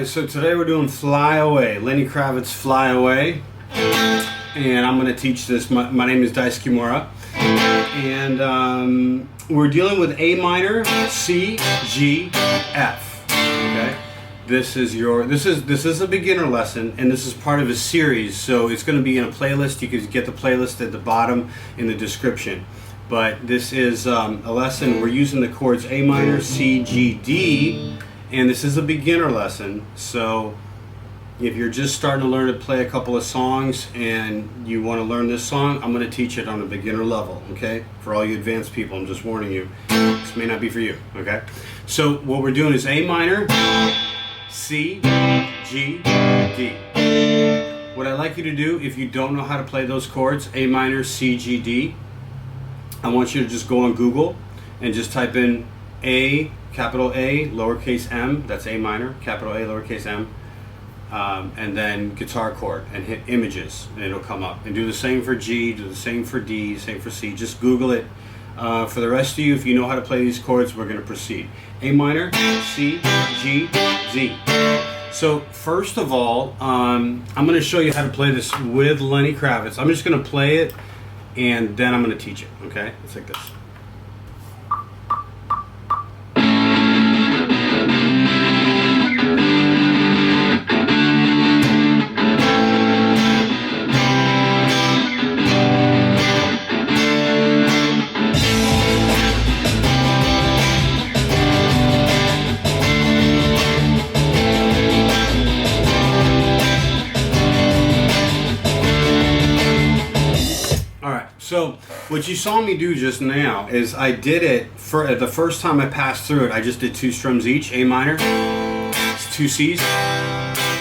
So today we're doing Fly Away, Lenny Kravitz Fly Away, and I'm going to teach this. My name is Dice Kimura, and we're dealing with A minor, C, G, F. Okay, this is a beginner lesson, and this is part of a series. So it's going to be in a playlist. You can get the playlist at the bottom in the description. But this is a lesson. We're using the chords A minor, C, G, D. And this is a beginner lesson, so if you're just starting to learn to play a couple of songs and you want to learn this song, I'm going to teach it on a beginner level, okay? For all you advanced people, I'm just warning you, this may not be for you, okay? So what we're doing is A minor, C, G, D. What I'd like you to do, if you don't know how to play those chords, A minor, C, G, D, I want you to just go on Google and just type in A, capital A, lowercase m, that's A minor, capital A, lowercase m, and then guitar chord, and hit images, and it'll come up. And do the same for G, do the same for D, same for C. Just Google it. For the rest of you, if you know how to play these chords, we're going to proceed. A minor, C, G, D. So first of all, I'm going to show you how to play this with Lenny Kravitz. I'm just going to play it, and then I'm going to teach it, okay? It's like this. So what you saw me do just now is I did it for the first time I passed through it. I just did 2 strums each, A minor, 2 C's,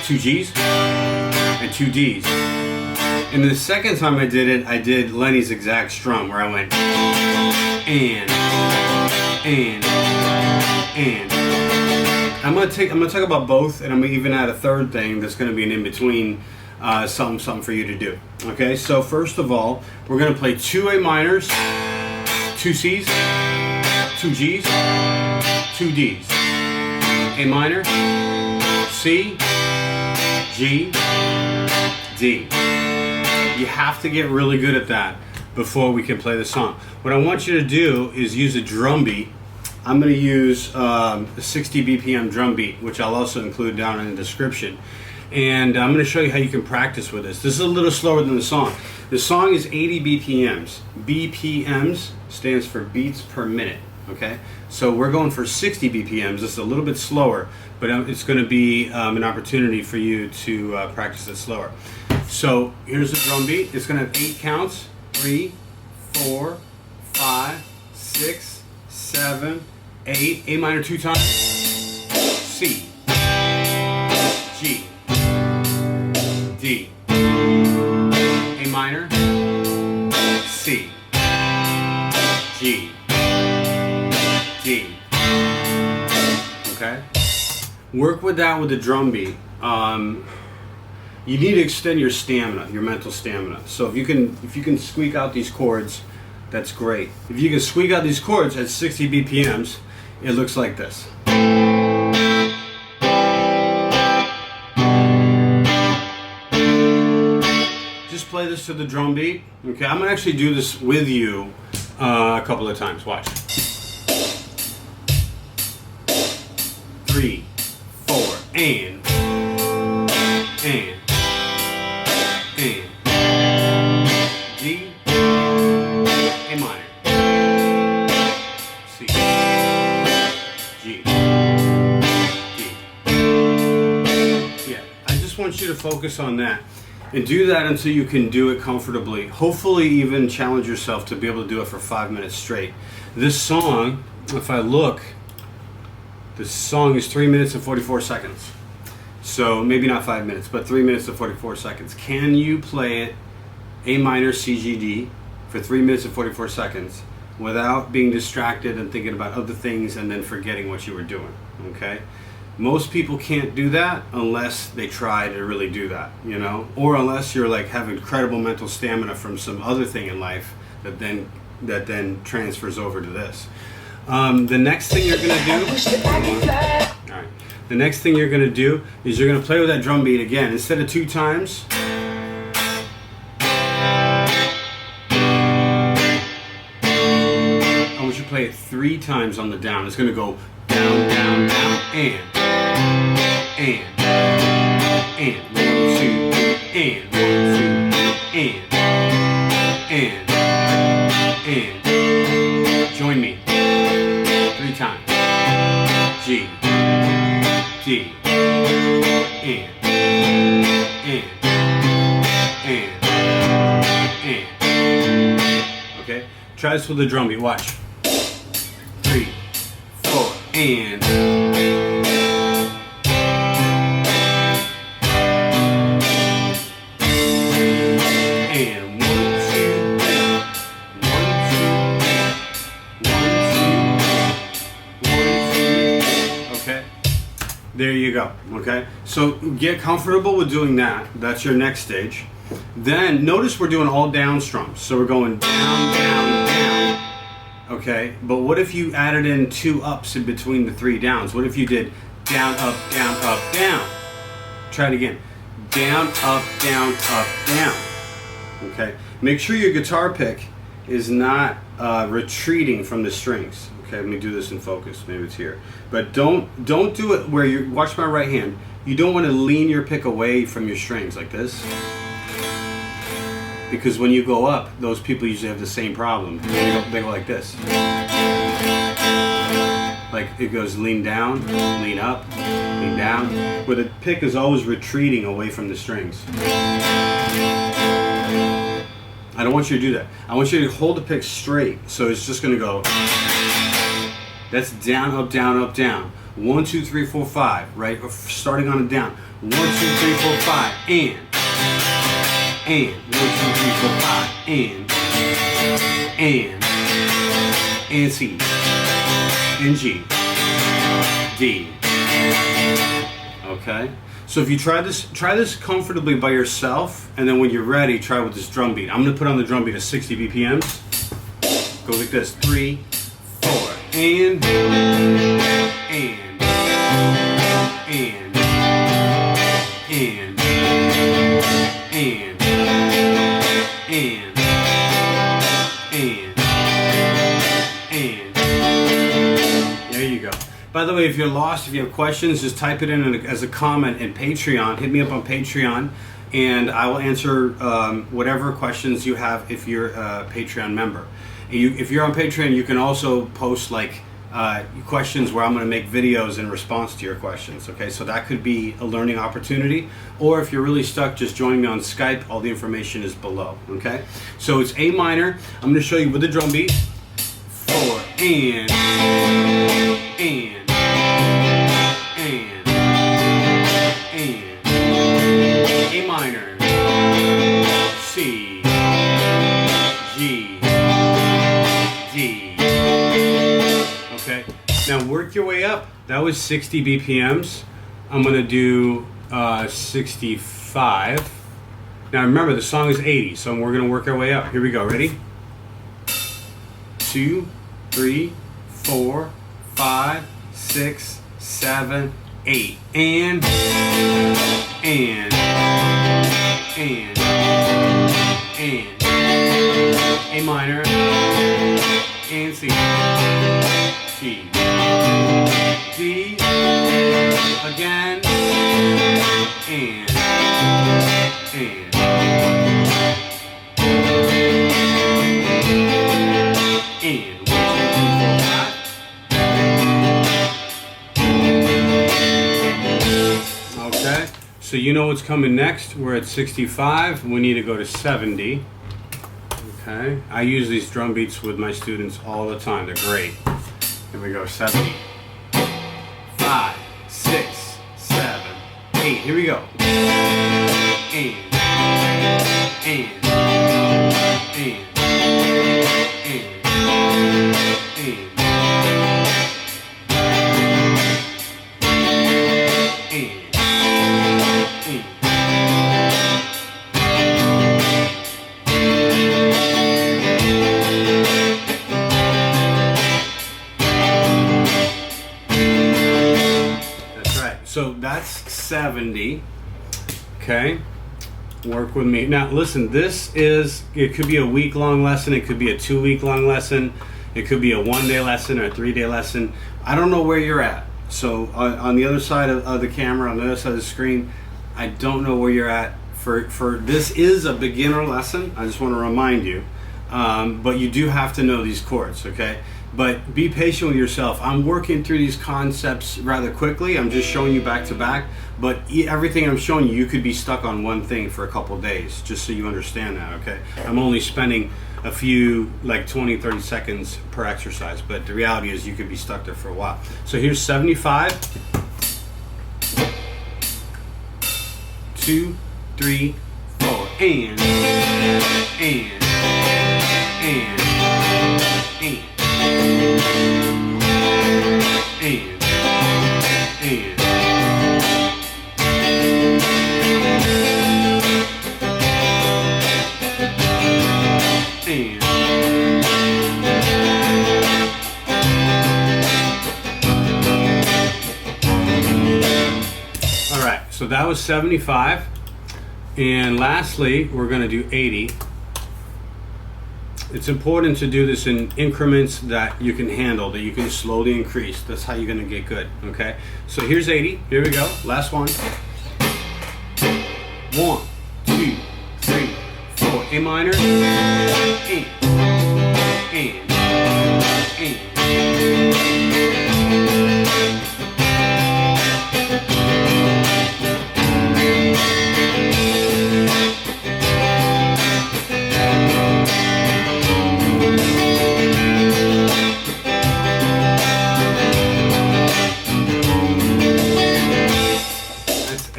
2 G's, and 2 D's. And the second time I did it, I did Lenny's exact strum where I went and. I'm gonna talk about both, and I'm gonna even add a third thing that's gonna be an in between. Something for you to do. Okay, so first of all, we're going to play 2 A minors, 2 C's, 2 G's, 2 D's. A minor, C, G, D. You have to get really good at that before we can play the song. What I want you to do is use a drum beat. I'm going to use a 60 BPM drum beat, which I'll also include down in the description. And I'm going to show you how you can practice with this. This is a little slower than the song. The song is 80 BPMs. BPMs stands for beats per minute. Okay, so we're going for 60 BPMs. It's a little bit slower, but it's going to be an opportunity for you to practice it slower. So here's the drum beat. It's going to have 8 counts. 3, 4, 5, 6, 7, 8. A minor 2 times. C, G, D, A minor, C, G, D. Okay? Work with that with the drum beat. You need to extend your stamina, your mental stamina. So if you can squeak out these chords, that's great. If you can squeak out these chords at 60 BPMs, it looks like this. Play this to the drum beat. Okay, I'm gonna actually do this with you a couple of times. Watch. 3, 4, and D, A minor, C, G, D. Yeah, I just want you to focus on that. And do that until you can do it comfortably. Hopefully even challenge yourself to be able to do it for 5 minutes straight. This song, if I look, this song is 3 minutes and 44 seconds. So maybe not 5 minutes, but 3 minutes and 44 seconds. Can you play it A minor, C, G, D for 3 minutes and 44 seconds without being distracted and thinking about other things and then forgetting what you were doing? Okay? Most people can't do that unless they try to really do that, you know, or unless you're like have incredible mental stamina from some other thing in life that then transfers over to this. The next thing you're gonna do, all right. The next thing you're gonna do is you're gonna play with that drum beat again. Instead of 2 times, I want you to play it 3 times on the down. It's gonna go down, down, down, and 1, 2, and 1, 2, and join me 3 times. G, D, and. Okay, try this with the drum beat. Watch. 3, 4, and. There you go, okay? So get comfortable with doing that. That's your next stage. Then notice we're doing all down strums. So we're going down, down, down, okay? But what if you added in 2 ups in between the 3 downs? What if you did down, up, down, up, down? Try it again. Down, up, down, okay? Make sure your guitar pick is not retreating from the strings. Okay, let me do this in focus. Maybe it's here. But don't do it where you watch my right hand. You don't want to lean your pick away from your strings like this. Because when you go up, those people usually have the same problem. They go like this. Like it goes lean down, lean up, lean down. Where the pick is always retreating away from the strings. I don't want you to do that. I want you to hold the pick straight. So it's just going to go. That's down, up, down, up, down. 1, 2, 3, 4, 5, right? Or starting on a down. 1, 2, 3, 4, 5, and 1, 2, 3, 4, 5, and C, and G, D. Okay? So if you try this comfortably by yourself, and then when you're ready, try with this drum beat. I'm gonna put on the drum beat at 60 BPMs. Goes like this: 3, 4, and there you go. By the way, if you're lost, if you have questions, just type it in as a comment in Patreon. Hit me up on Patreon, and I will answer whatever questions you have if you're a Patreon member. If you're on Patreon, you can also post like questions where I'm going to make videos in response to your questions. Okay, so that could be a learning opportunity. Or if you're really stuck, just join me on Skype. All the information is below. Okay, so it's A minor. I'm going to show you with the drum beat. 4 and A minor, C, G, D. Okay, now work your way up. That was 60 BPMs. I'm gonna do 65. Now remember, the song is 80, so we're gonna work our way up. Here we go, ready? 2, 3, 4, 5, 6, 7, 8, and A minor, and C, G, D, again, and okay, so you know what's coming next. We're at 65. We need to go to 70. Okay, I use these drum beats with my students all the time. They're great. Here we go. 70. 5, 6, 7, 8. Here we go. that's 70. Okay, work with me. Now listen, it could be a week-long lesson, it could be a 2-week-long lesson, it could be a 1-day lesson or a 3-day lesson. I don't know where you're at. So on the other side of the camera, on the other side of the screen, I don't know where you're at. For this is a beginner lesson, I just want to remind you, but you do have to know these chords, okay? But be patient with yourself. I'm working through these concepts rather quickly. I'm just showing you back to back, but everything I'm showing you, you could be stuck on one thing for a couple days, just so you understand that, okay? I'm only spending a few, like 20, 30 seconds per exercise, but the reality is you could be stuck there for a while. So here's 75. 2, 3, 4, and. All right, so that was 75. And lastly, we're going to do 80. It's important to do this in increments that you can handle, that you can slowly increase. That's how you're going to get good, okay? So here's 80. Here we go. Last one. 1, 2, 3, 4. A minor. And.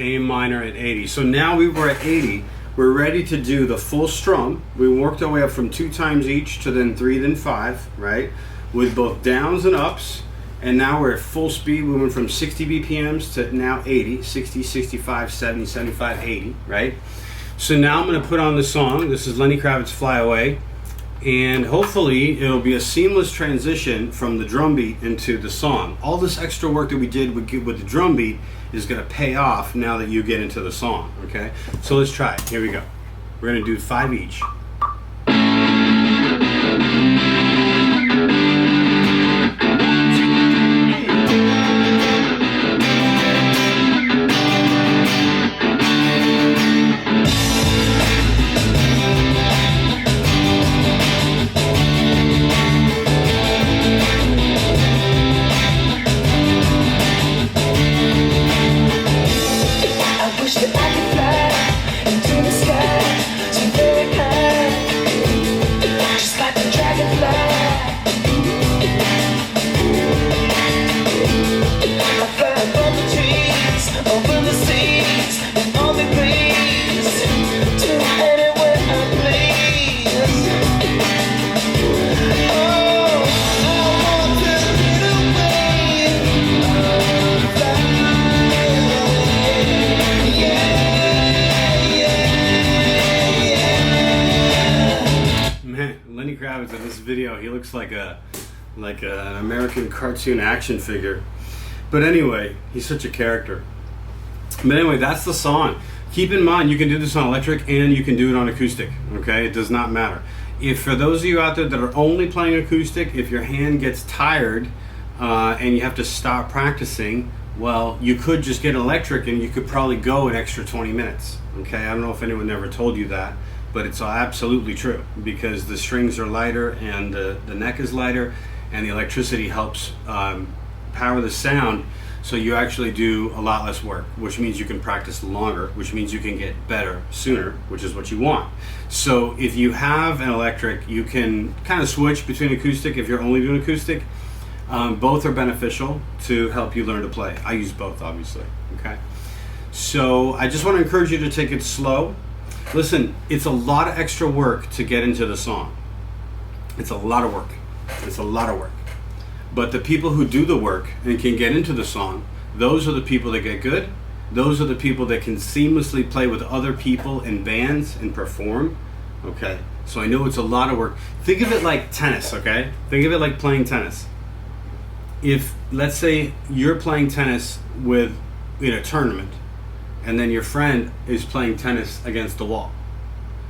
A minor at 80. So now we were at 80. We're ready to do the full strum. We worked our way up from 2 times each to then 3, then 5, right? With both downs and ups. And now we're at full speed. We went from 60 BPMs to now 80, 60, 65, 70, 75, 80, right? So now I'm going to put on the song. This is Lenny Kravitz, Fly Away. And hopefully it'll be a seamless transition from the drum beat into the song. All this extra work that we did with the drum beat is going to pay off now that you get into the song, okay? So let's try it. Here we go. We're going to do 5 each. Lenny Kravitz in this video, he looks like an American cartoon action figure. But anyway, he's such a character. But anyway, that's the song. Keep in mind, you can do this on electric and you can do it on acoustic, okay? It does not matter. If for those of you out there that are only playing acoustic, if your hand gets tired and you have to stop practicing, well, you could just get electric and you could probably go an extra 20 minutes, okay? I don't know if anyone ever told you that, but it's absolutely true because the strings are lighter and the neck is lighter and the electricity helps power the sound, so you actually do a lot less work, which means you can practice longer, which means you can get better sooner, which is what you want. So if you have an electric, you can kind of switch between acoustic if you're only doing acoustic. Both are beneficial to help you learn to play. I use both, obviously, okay? So I just want to encourage you to take it slow. Listen, it's a lot of extra work to get into the song. It's a lot of work. It's a lot of work. But the people who do the work and can get into the song, those are the people that get good. Those are the people that can seamlessly play with other people in bands and perform. Okay, so I know it's a lot of work. Think of it like tennis, okay? Think of it like playing tennis. If, let's say, you're playing tennis with in a tournament, and then your friend is playing tennis against the wall.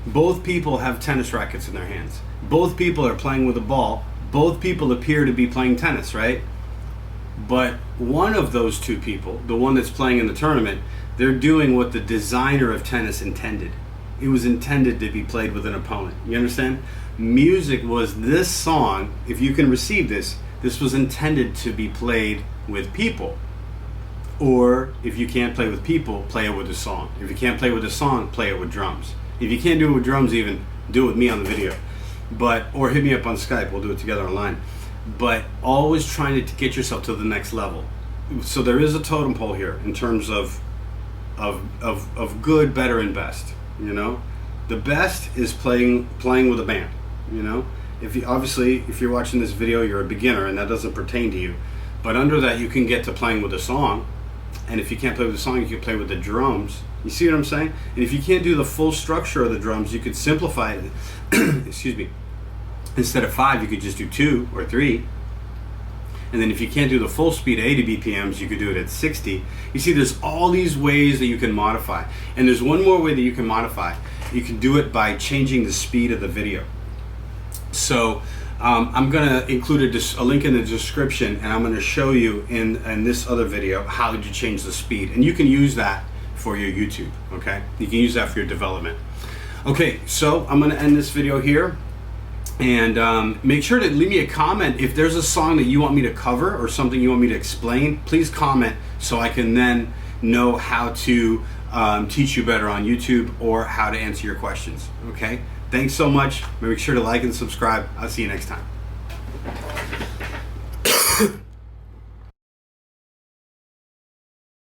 Both people have tennis rackets in their hands. Both people are playing with a ball. Both people appear to be playing tennis, right? But one of those two people, the one that's playing in the tournament, they're doing what the designer of tennis intended. It was intended to be played with an opponent. You understand? Music was this song, if you can receive this, this was intended to be played with people. Or if you can't play with people, play it with a song. If you can't play with a song, play it with drums. If you can't do it with drums even, do it with me on the video. Or hit me up on Skype, we'll do it together online. But always trying to get yourself to the next level. So there is a totem pole here in terms of good, better, and best. You know, the best is playing with a band. You know, if you're watching this video, you're a beginner and that doesn't pertain to you. But under that, you can get to playing with a song. And if you can't play with the song, you can play with the drums. You see what I'm saying? And if you can't do the full structure of the drums, you could simplify it. Excuse me. Instead of 5, you could just do 2 or 3. And then if you can't do the full speed at 80 BPMs, you could do it at 60. You see, there's all these ways that you can modify. And there's one more way that you can modify. You can do it by changing the speed of the video. So I'm going to include a link in the description, and I'm going to show you in this other video how to change the speed. And you can use that for your YouTube, okay? You can use that for your development. Okay, so I'm going to end this video here. And make sure to leave me a comment. If there's a song that you want me to cover or something you want me to explain, please comment so I can then know how to teach you better on YouTube or how to answer your questions, okay? Thanks so much. Make sure to like and subscribe. I'll see you next time.